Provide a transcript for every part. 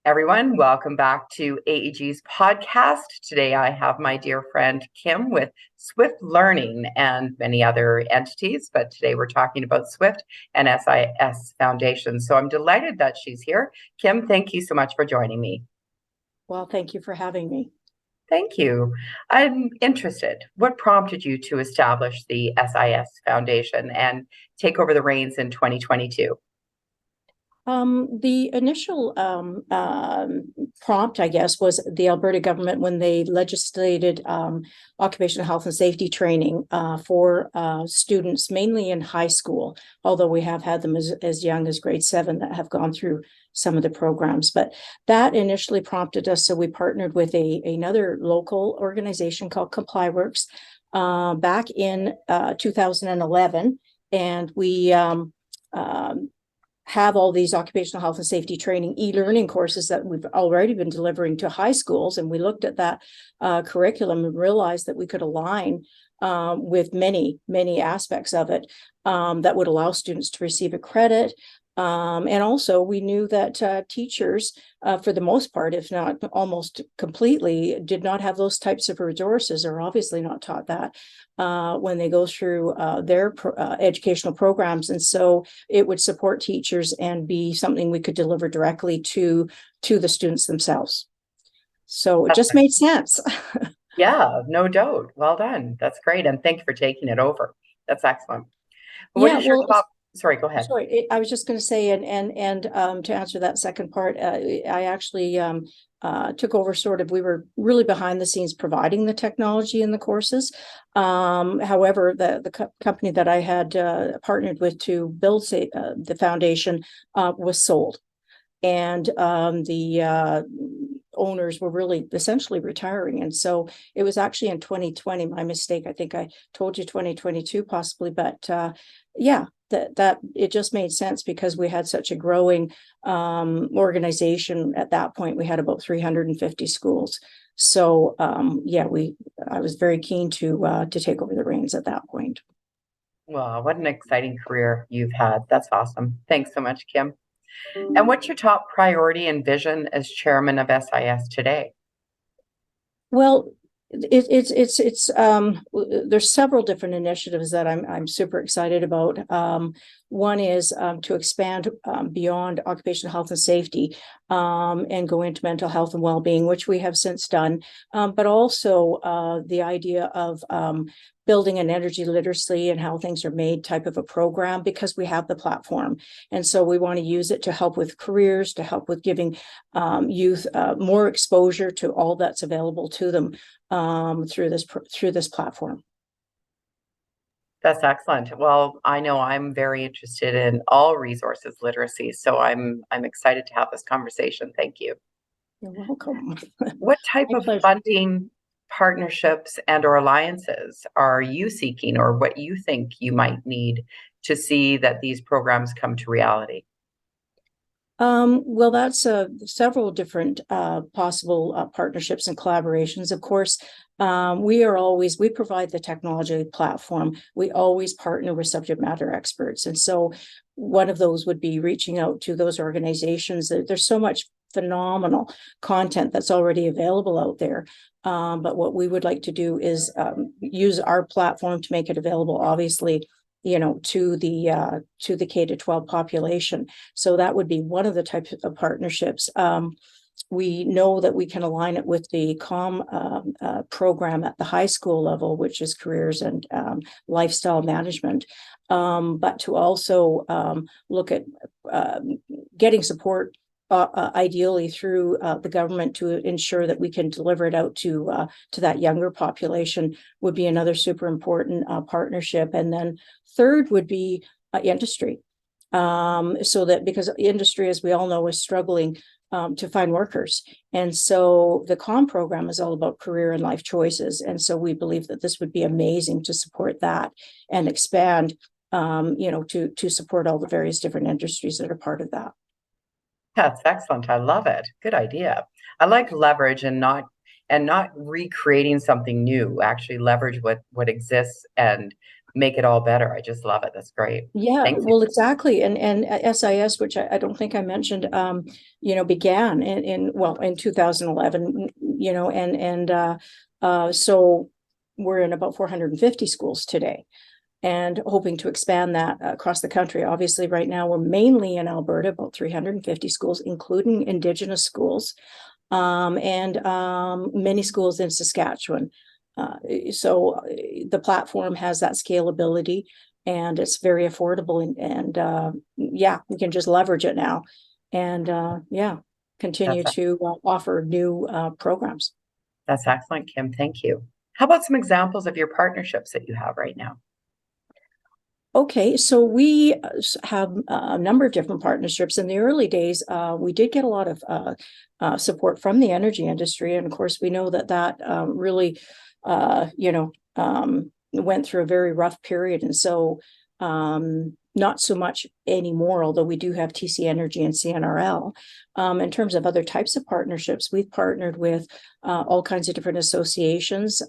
Everyone, welcome back to AEG's podcast. Today I have my dear friend Kim with Swift Learning and many other entities, but today we're talking about Swift and SIS Foundation. So I'm delighted that she's here. Kim, thank you so much for joining me. Well, thank you for having me. Thank you. I'm interested. What prompted you to establish the SIS Foundation and take over the reins in 2022? The initial prompt, I guess, was the Alberta government when they legislated occupational health and safety training for students, mainly in high school, although we have had them as young as grade 7 that have gone through some of the programs. But that initially prompted us, so we partnered with another local organization called ComplyWorks back in 2011, and we have all these occupational health and safety training e-learning courses that we've already been delivering to high schools. And we looked at that curriculum and realized that we could align with many aspects of it that would allow students to receive a credit. And also we knew that teachers, for the most part, if not almost completely, did not have those types of resources, or obviously not taught that when they go through their educational programs. And so it would support teachers and be something we could deliver directly to the students themselves. So it just made sense. Yeah, no doubt. Well done. That's great. And thank you for taking it over. That's excellent. What Yeah, is your well, top? Sorry, go ahead. sorry, I was just going to say, and to answer that second part, I actually took over we were really behind the scenes providing the technology in the courses. However, the company that I had partnered with to build the foundation was sold. And the owners were really essentially retiring. And so it was actually in 2020, my mistake. I think I told you 2022 possibly, but yeah, that it just made sense because we had such a growing organization at that point. We had about 350 schools. So yeah, I was very keen to take over the reins at that point. Well, what an exciting career you've had. That's awesome. Thanks so much, Kim. And what's your top priority and vision as chairman of SIS today? Well, there's several different initiatives that I'm super excited about. One is to expand beyond occupational health and safety and go into mental health and well-being, which we have since done, but also the idea of building an energy literacy and how things are made type of a program, because we have the platform. And so we want to use it to help with careers, to help with giving youth more exposure to all that's available to them through this platform. That's excellent. Well, I know I'm very interested in all resources literacy, so I'm excited to have this conversation. Thank you. You're welcome. What type My of pleasure. funding, partnerships, and or alliances are you seeking, or what you think you might need to see that these programs come to reality? Well, that's several different possible partnerships and collaborations. Of course, we provide the technology platform. We always partner with subject matter experts. And so one of those would be reaching out to those organizations. There's so much phenomenal content that's already available out there. But what we would like to do is use our platform to make it available, obviously, to the K-12 population. So that would be one of the types of partnerships. We know that we can align it with the program at the high school level, which is careers and lifestyle management, but to also look at getting support ideally through the government to ensure that we can deliver it out to that younger population would be another super important partnership. And then third would be industry, so that because industry, as we all know, is struggling to find workers. And so the COM program is all about career and life choices. And so we believe that this would be amazing to support that and expand, to support all the various different industries that are part of that. That's excellent. I love it. Good idea. I like leverage and not recreating something new. Actually leverage what exists and make it all better. I just love it. That's great. Yeah, Thank you. well, exactly. And SIS, which I don't think I mentioned, began in 2011, so we're in about 450 schools today and hoping to expand that across the country. Obviously, right now we're mainly in Alberta, about 350 schools, including Indigenous schools, and many schools in Saskatchewan. So the platform has that scalability and it's very affordable and yeah, we can just leverage it now and continue That's to offer new programs. that's excellent, Kim. Thank you. How about some examples of your partnerships that you have right now? Okay, so we have a number of different partnerships. In the early days, we did get a lot of support from the energy industry, and of course, we know that really, went through a very rough period, and so not so much anymore. Although we do have TC Energy and CNRL. In terms of other types of partnerships, we've partnered with all kinds of different associations.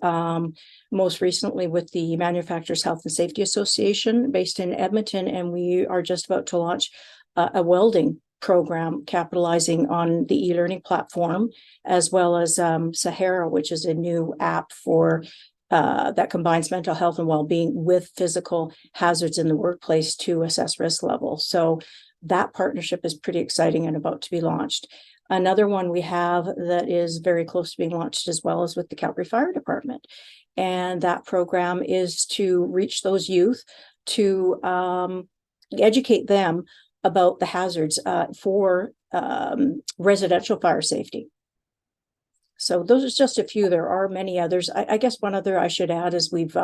Most recently with the Manufacturers Health and Safety Association based in Edmonton, and we are just about to launch a welding program capitalizing on the e-learning platform, as well as Sahara, which is a new app for that combines mental health and well-being with physical hazards in the workplace to assess risk level. So that partnership is pretty exciting and about to be launched. Another one we have that is very close to being launched as well is with the Calgary Fire Department. And that program is to reach those youth to educate them about the hazards for residential fire safety. So those are just a few. There are many others. I guess one other I should add is we've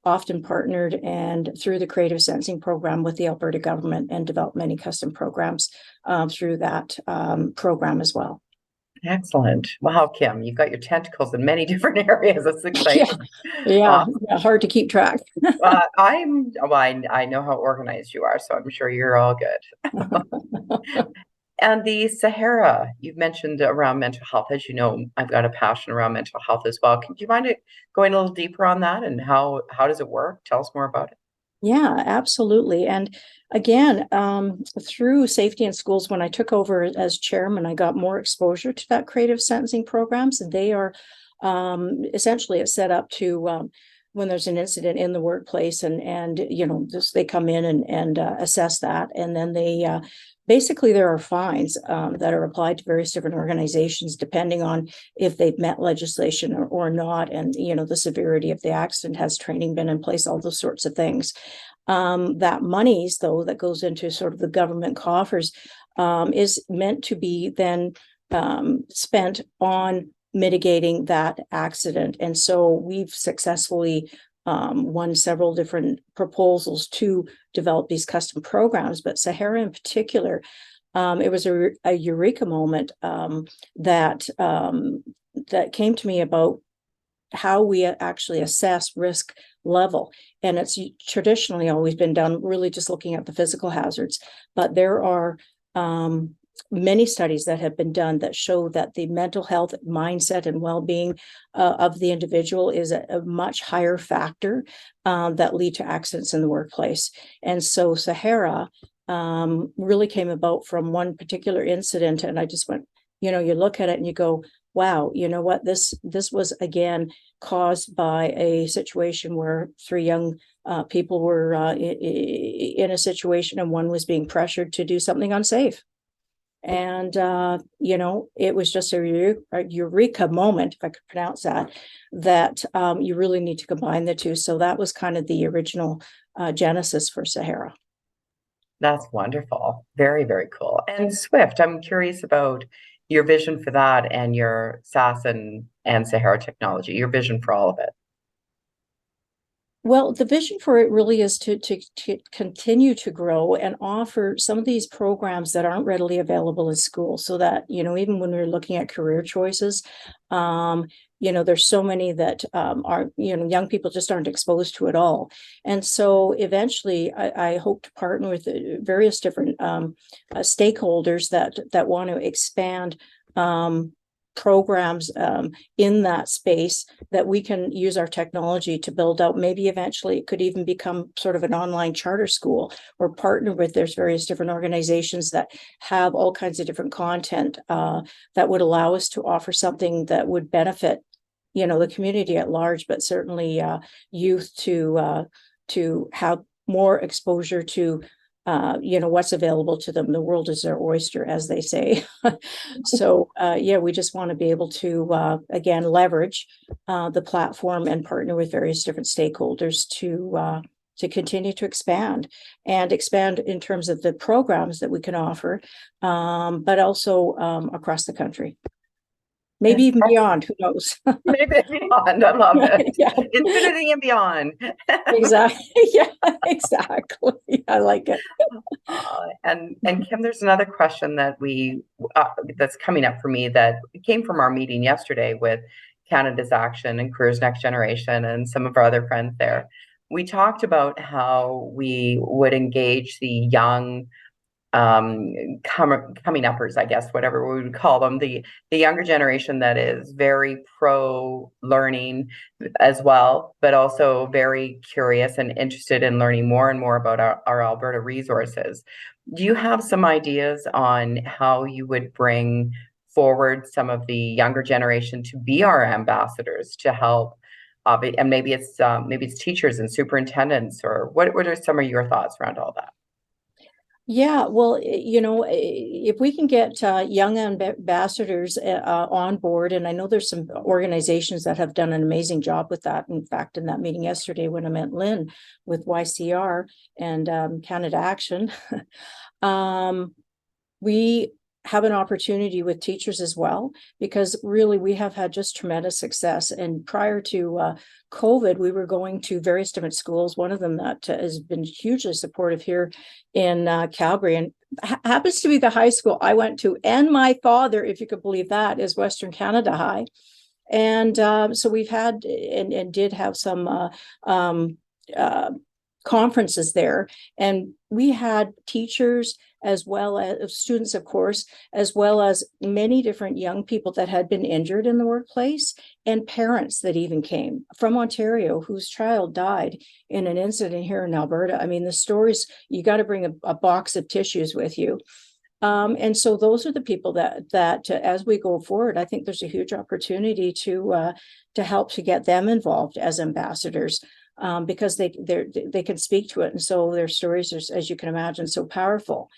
often partnered and through the Creative Sensing program with the Alberta government and developed many custom programs through that program as well. Excellent. Wow, Kim, you've got your tentacles in many different areas. That's exciting. Yeah, hard to keep track. I know how organized you are, so I'm sure you're all good. And the Sahara, you've mentioned around mental health. As you know, I've got a passion around mental health as well. Do you mind going a little deeper on that and how does it work? Tell us more about it. Yeah, absolutely. And again, through safety in schools, when I took over as chairman, I got more exposure to that creative sentencing programs. And they are essentially it's set up to when there's an incident in the workplace and they come in and assess that. And then they basically there are fines that are applied to various different organizations depending on if they've met legislation or not, and the severity of the accident, has training been in place, all those sorts of things. That monies though that goes into sort of the government coffers is meant to be then spent on mitigating that accident. And so we've successfully won several different proposals to develop these custom programs, but Sahara in particular, it was a eureka moment that came to me about how we actually assess risk level. And it's traditionally always been done really just looking at the physical hazards, but there are many studies that have been done that show that the mental health, mindset, and well-being of the individual is a much higher factor that lead to accidents in the workplace. And so Sahara really came about from one particular incident, and I just went, you look at it and you go, wow, you know what, this was again caused by a situation where three young people were in a situation, and one was being pressured to do something unsafe. And, it was just a eureka moment, if I could pronounce that you really need to combine the two. So that was kind of the original genesis for Sahara. That's wonderful. Very, very cool. And Swift, I'm curious about your vision for that and your SAAS and Sahara technology, your vision for all of it. Well, the vision for it really is to continue to grow and offer some of these programs that aren't readily available in school, so that, even when we're looking at career choices, there's so many that are, young people just aren't exposed to at all. And so eventually I hope to partner with various different stakeholders that want to expand programs in that space that we can use our technology to build out. Maybe eventually it could even become sort of an online charter school, or partner with, there's various different organizations that have all kinds of different content that would allow us to offer something that would benefit, the community at large, but certainly youth to have more exposure to what's available to them. The world is their oyster, as they say. So we just want to be able to again leverage the platform and partner with various different stakeholders to continue to expand in terms of the programs that we can offer, but also across the country. Maybe even beyond, who knows? Maybe beyond. I love it. Yeah. Infinity and beyond. Exactly. Yeah, exactly. I like it. And Kim, there's another question that that's coming up for me that came from our meeting yesterday with Canada's Action and Careers Next Generation and some of our other friends there. We talked about how we would engage the young coming uppers, I guess, whatever we would call them, the younger generation that is very pro learning as well, but also very curious and interested in learning more and more about our Alberta resources. Do you have some ideas on how you would bring forward some of the younger generation to be our ambassadors to help? And maybe it's teachers and superintendents, or what are some of your thoughts around all that? Yeah, well, if we can get young ambassadors on board, and I know there's some organizations that have done an amazing job with that. In fact, in that meeting yesterday, when I met Lynn with YCR and Canada Action, we have an opportunity with teachers as well, because really we have had just tremendous success. And prior to COVID, we were going to various different schools. One of them that has been hugely supportive here in Calgary, and happens to be the high school I went to. And my father, if you could believe that, is Western Canada High. And so we've had and did have some conferences there. And we had teachers as well as students, of course, as well as many different young people that had been injured in the workplace, and parents that even came from Ontario whose child died in an incident here in Alberta. I mean, the stories, you got to bring a box of tissues with you. And so those are the people that as we go forward, I think there's a huge opportunity to help to get them involved as ambassadors. Because they can speak to it, and so their stories are, as you can imagine, so powerful.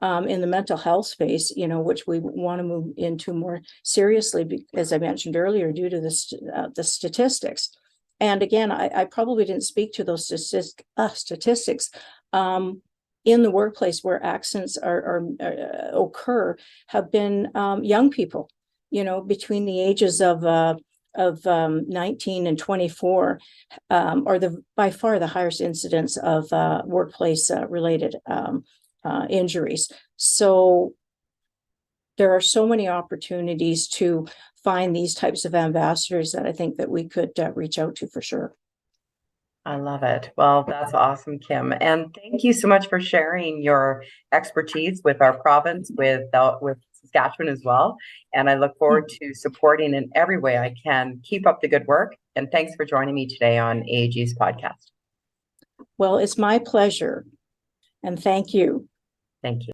In the mental health space, which we want to move into more seriously, as I mentioned earlier, due to the statistics. And again, I probably didn't speak to those statistics. In the workplace where accidents occur have been young people, between the ages of 19 and 24 are by far the highest incidence of workplace related injuries. So there are so many opportunities to find these types of ambassadors that I think that we could reach out to for sure. I love it. Well, that's awesome, Kim. And thank you so much for sharing your expertise with our province, with Saskatchewan as well. And I look forward to supporting in every way I can. Keep up the good work. And thanks for joining me today on AEG's podcast. Well, it's my pleasure. And thank you. Thank you.